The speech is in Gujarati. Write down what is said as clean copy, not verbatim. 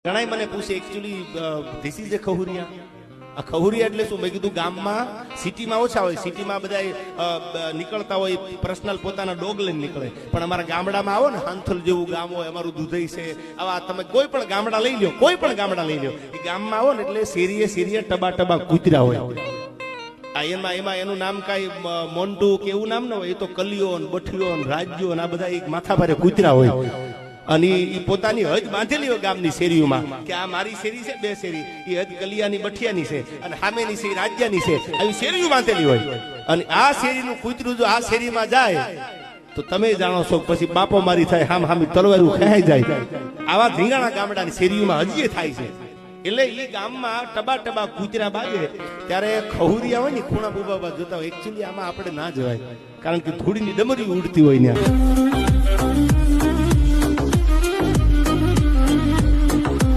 ઘણાય મને પૂછે એકચ્યુઅલી ધીસ ઇઝ એ ખહુરિયા. આ ખહુરિયા એટલે શું? મેં કીધું ગામમાં સિટીમાં ઓછા હોય, સિટીમાં બધા નીકળતા હોય પર્સનલ પોતાના ડોગ લઈને નીકળે, પણ અમારા ગામડામાં આવો ને, હાંથલ જેવું ગામ હોય, અમારું દુધઈ છે, આવા તમે કોઈ પણ ગામડા લઈ લો, કોઈ પણ ગામડા લઈ લો, એ ગામમાં આવો ને એટલે શેરીએ શેરીએ ટબા ટબા કૂતરા હોય. એમાં એનું નામ કાંઈ મોન્ટુ કે એવું નામ ન હોય, એ તો કલિયો ને બઠિયો ને રાજ્યો ને આ બધા એક માથા ભારે કૂતરા હોય. અને એ પોતાની હજ બાંધેલી હોય ગામની શેરીઓમાં કે આ મારી શેરી છે, બે શેરી, એ હજ કલિયાની બઠિયાની છે અને સામેની શેરી રાજ્યની છે, આવી શેરીઓ બાંધેલી હોય. અને આ શેરીનું કૂતરું જો આ શેરીમાં જાય તો તમે જાણો છો પછી બાપો મારી થાય, હામ હામી તલવારું ખેંચાઈ જાય. આવા ધીંગાણા ગામડાની શેરીઓમાં હજી થાય છે. એટલે એ ગામમાં ટબા ટબા કૂતરા બાજે ત્યારે ખહુરિયા હોય ને ખૂણા બુબા જોતા હોય. એકચ્યુઅલી આમાં આપણે ના જવાય, કારણ કે થોડીની ડમરી ઉડતી હોય ને.